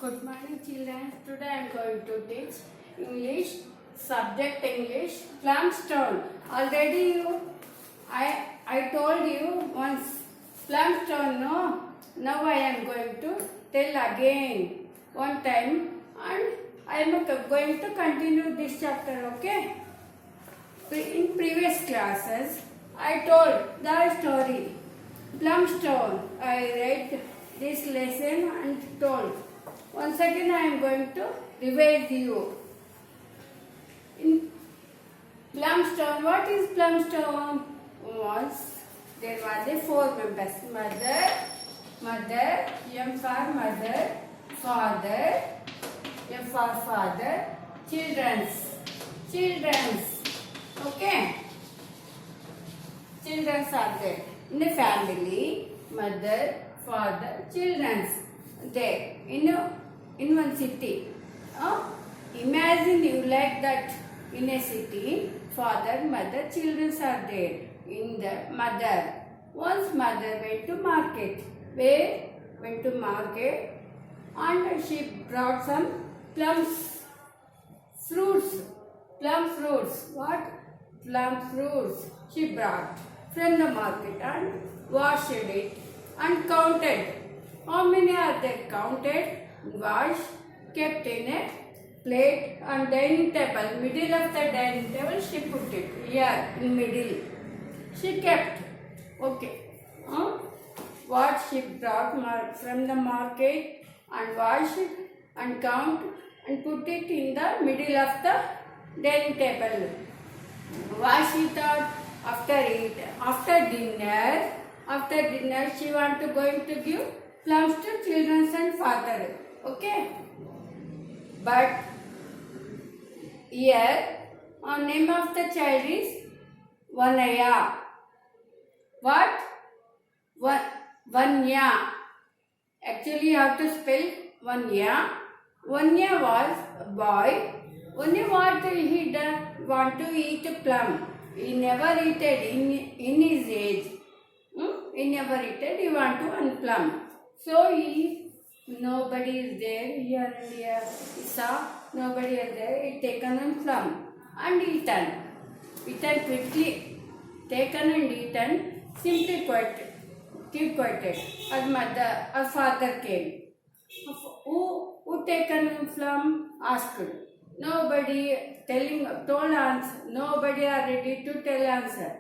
Good morning, children. Today I am going to teach English, subject English, Plumstone. Already I told you once Plumstone, no? Now I am going to tell again one time, and I am going to continue this chapter, okay? In previous classes, I told the story Plumstone. I read this lesson and told. Once again, I am going to revise you. In Plumstone, what is Plumstone? Once there were the four members: mother, M for mother, father, M for father, children's. Okay. Children's are there. In a family, mother, father, children's there. In one city. Imagine you like that in a city, father, mother, children are there. In the mother. Once mother went to market. Where? Went to market and she brought some fruits. What? Plum fruits she brought from the market and washed it and counted. How many are there? Counted, washed, kept in a plate and dining table. Middle of the dining table she put it. Here in middle. She kept. Okay. What she brought from the market and washed and count and put it in the middle of the dining table. What she thought after dinner she want to going to give plums to children and father. Okay. But here name of the child is Vanaya. What? Vanya. Actually you have to spell Vanya. Vanya was a boy. Only what he want to eat plum. He never eaten in his age. He never eaten. He want to one plum. So nobody is there. Here and here he saw nobody is there. He taken one plum and eaten. Eaten quickly. Taken and eaten. Simply keep quieted. Her father came. Who taken one plum? Asked. Nobody told answer. Nobody are ready to tell answer.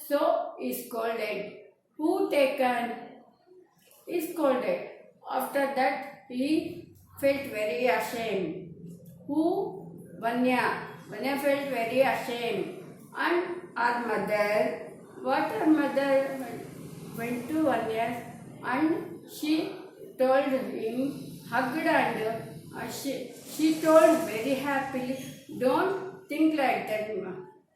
So he scolded. Who taken? He scolded. After that he felt very ashamed. Who? Vanya. Vanya felt very ashamed. And our mother, her mother went to Vanya and she told him, hugged and she told very happily, don't think like that.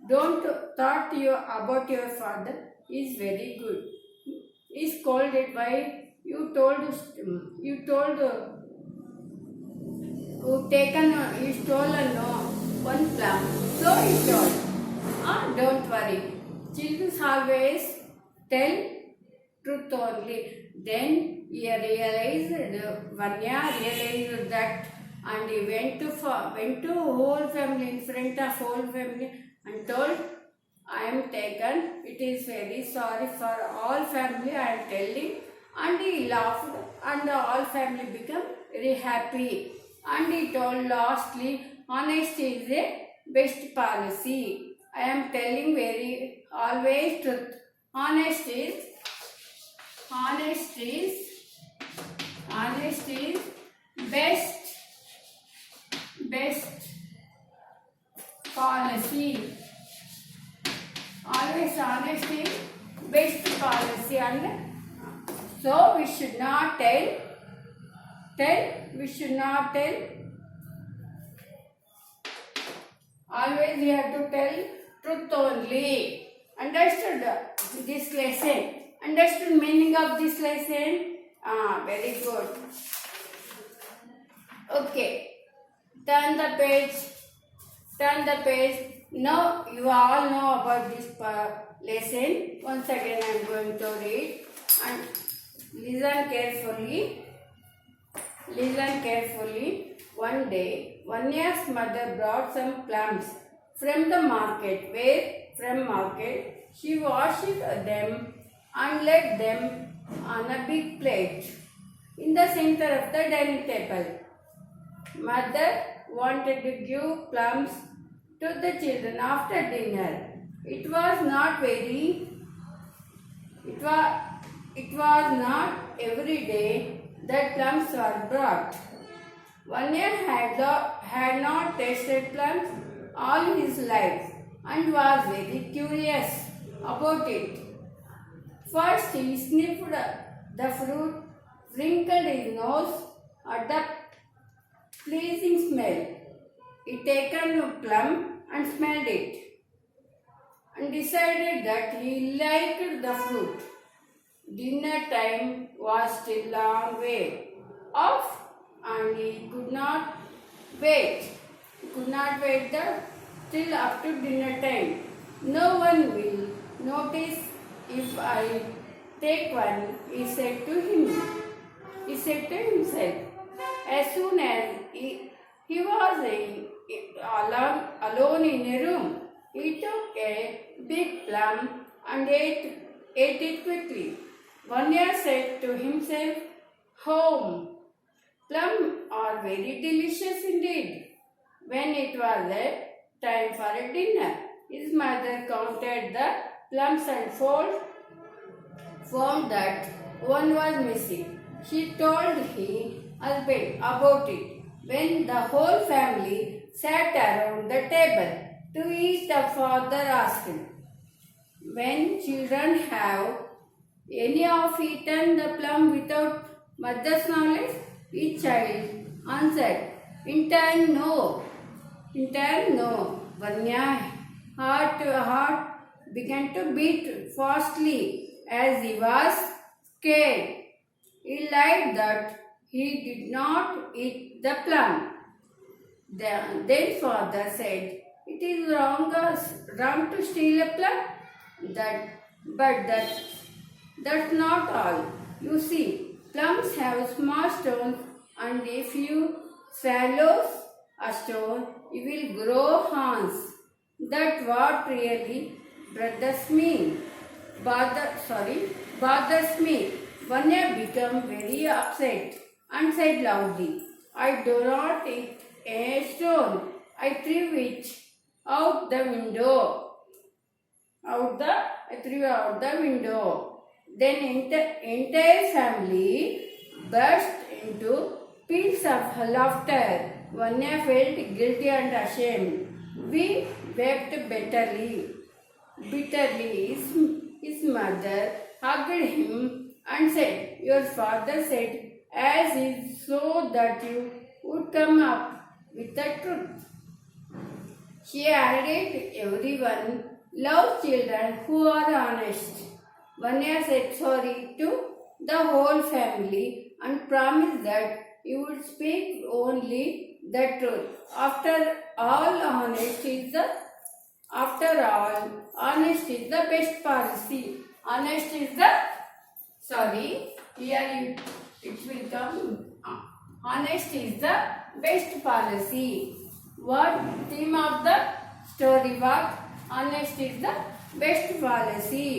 Don't thought about your father is very good. He scolded by you stolen one plum. So he told, don't worry. Children always tell truth only. Then he Vanya realized that, and he went to whole family, in front of whole family, and told, I am taken. It is very sorry for all family. I am telling. And he laughed, and all family become very happy. And he told lastly, honesty is a best policy. I am telling always truth. Honesty is best policy. Always honesty is best policy, and so we should not tell. Always we have to tell truth only. Understood this lesson? Understood meaning of this lesson? Very good. Okay. Turn the page. Now you all know about this lesson. Once again I am going to read and listen carefully. Listen carefully. One day, Vanya's mother brought some plums from the market. From market, she washed them and laid them on a big plate in the center of the dining table. Mother wanted to give plums to the children after dinner. It was not very. It was. It was not every day that plums were brought. Vanya had not tasted plums all his life and was very curious about it. First, he sniffed the fruit, wrinkled his nose at the pleasing smell. He taken a plum and smelled it and decided that he liked the fruit. Dinner time was still long way off and he could not wait. He could not wait till up to dinner time. No one will notice if I take one, he said to him. He said to himself. As soon as he was alone in a room, he took a big plum and ate it quickly. Vanya said to himself, "Home, plum are very delicious indeed." When it was time for a dinner, his mother counted the plums and found that one was missing. She told his husband about it. When the whole family sat around the table to eat, the father asked, "When children have any of eaten the plum without mother's knowledge?" Each child answered, "In time, no. In time, no." Vanya's heart began to beat fastly as he was scared. He lied that he did not eat the plum. Then father said, "It is wrong to steal a plum. That's not all. You see, plums have small stones, and if you swallow a stone, you will grow horns. That's what really bothers me. Bothers me." Vanya became very upset and said loudly, "I do not eat a stone. I threw it out the window. I threw out the window." Then the entire family burst into peals of laughter. Vanya felt guilty and ashamed. We wept bitterly. His mother hugged him and said, "Your father said as is so that you would come up with the truth." She added, "Everyone loves children who are honest." Vanya said sorry to the whole family and promised that he would speak only the truth. After all, honesty is the best policy. Honesty is the here it will come. Honesty is the best policy. What theme of the story was? Honesty is the best policy.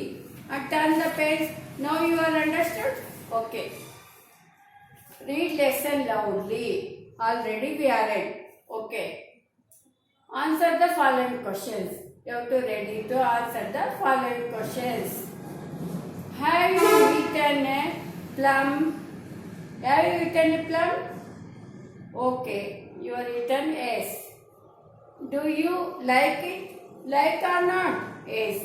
And turn the page. Now you are understood? Okay. Read lesson loudly. Already we are read. Okay. Answer the following questions. You have to ready to answer the following questions. Have you eaten a plum? Have you eaten a plum? Okay. You are eaten yes. Do you like it? Like or not? Yes.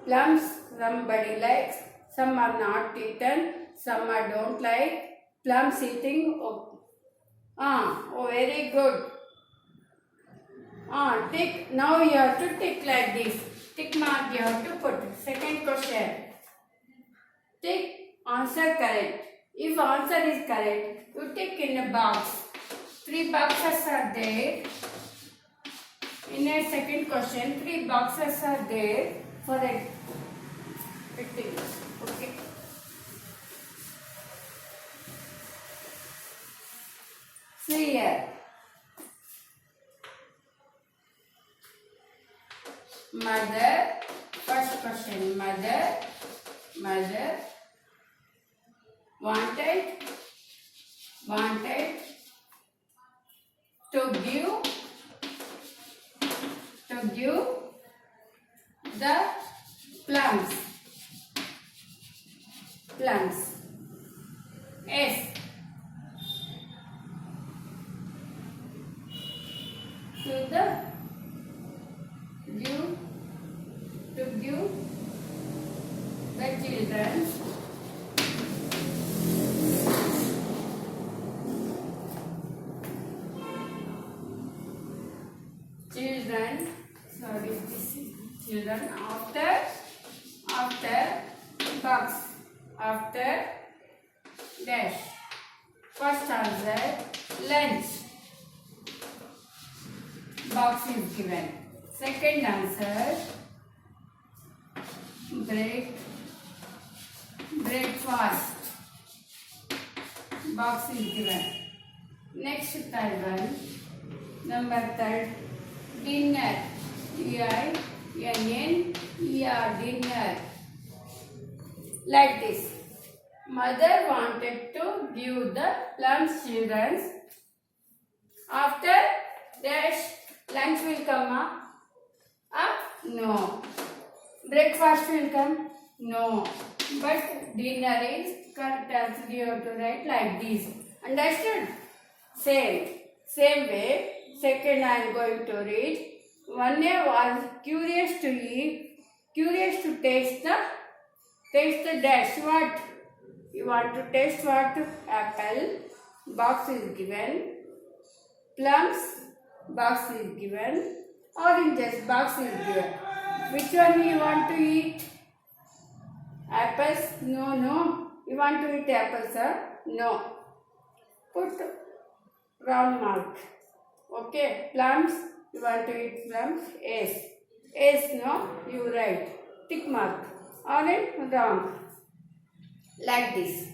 Plums somebody likes. Some are not eaten. Some are don't like. Plums eating. Oh, very good. Tick. Now you have to tick like this. Tick mark you have to put. Second question. Tick answer correct. If answer is correct, you tick in a box. 3 boxes are there. In a second question, 3 boxes are there for a tick. Okay. clear. Mother, first question, mother wanted to give the plums. S. To give the children after box, after dash. First answer lunch, box is given. Second answer breakfast, box is given. Next third one, number third, dinner, dinner, dinner. Like this. Mother wanted to give the plums children. After dash, lunch will come up? No. Breakfast will come? No. But dinner is correct answer. You have to write like this. Understood? Same way. Second I am going to read. One was curious to taste the dash. What? You want to taste what? Apple. Box is given. Plums. Box is given. Oranges. Box is given. Which one you want to eat? Apples? No. You want to eat apples, sir? No. Put round mark. Okay. Plums. You want to eat plums? S. No. You write. Tick mark. Orange. Round. Like this.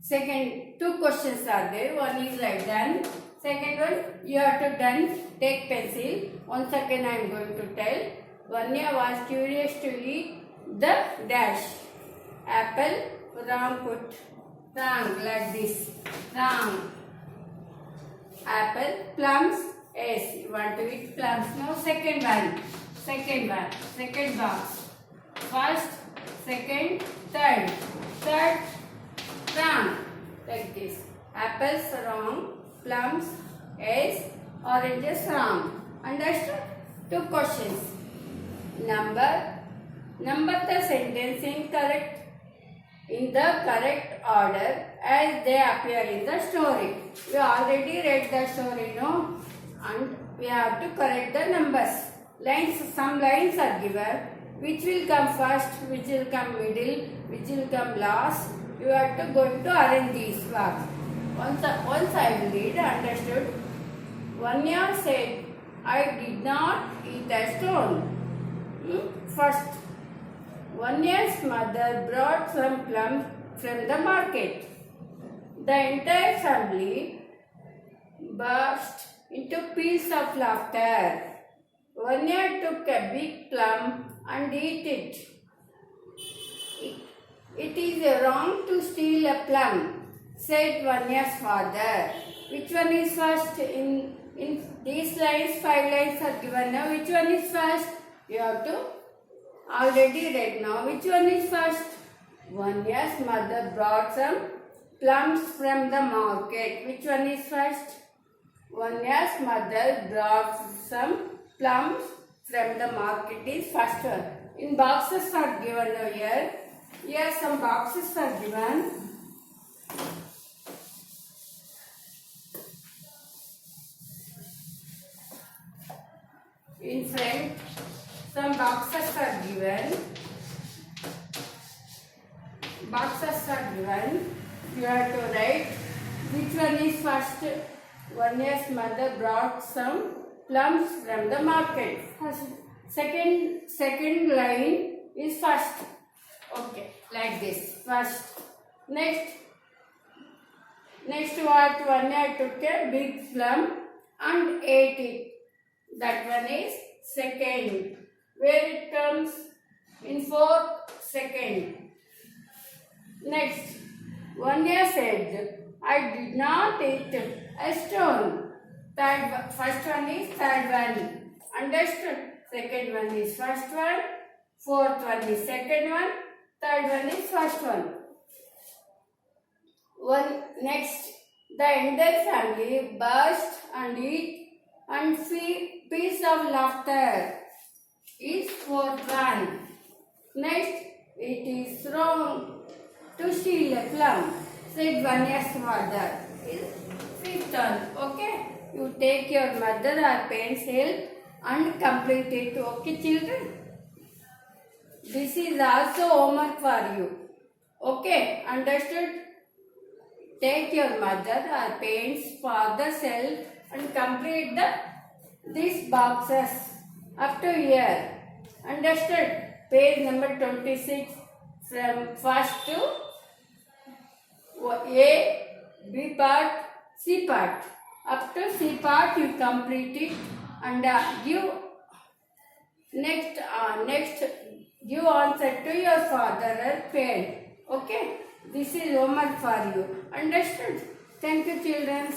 Second, two questions are there. One is like done. Second one, you have to done. Take pencil. Once again I am going to tell. Vanya was curious to eat the dash. Apple, wrong, put wrong like this. Wrong. Apple, plums, yes. You want to eat plums. Now second one. Second box. First, second, third. Third, wrong. Like this. Apples, wrong. Plums, yes. Oranges, wrong. Understood? Two questions. Number the sentence in the correct order as they appear in the story. We already read the story, no? And we have to correct the numbers. Some lines are given. Which will come first, which will come middle, which will come last. You have to going to arrange these words. Once I will read, understood. Vanya said, I did not eat a stone. First, Vanya's mother brought some plums from the market. The entire family burst into peals of laughter. Vanya took a big plum and ate it. It is wrong to steal a plum, said Vanya's father. Which one is first? In these lines, 5 lines are given now. Which one is first? You have to already read now. Which one is first? Vanya's mother brought some plums from the market. Which one is first? Vanya's mother brought some plums from the market is first one. In boxes are given now here. Here some boxes are given. In front, some boxes are given. You have to write which one is first. Vanya's mother brought some plums from the market. Second line is first. Okay, like this. First. Next, Next what Vanya took a big plum and ate it. That one is second. Where it comes? In fourth second. Next, Vanya said, I did not eat a stone. First one is third one. Understood? Second one is first one. Fourth one is second one. Third one is first one. Next, the entire family burst and eat and peace of laughter is fourth one. Next, it is wrong to steal a plum, said Vanya's mother. Is fifth one. Okay, you take your mother or parents' help and complete it. Okay, children. This is also homework for you. Okay, understood? Take your mother or parents, father's help and complete these boxes up to here. Understood? Page number 26 from first to A, B part, C part. Up to C part you complete it and give next give answer to your father or parent. Okay? This is homework for you. Understood? Thank you, children.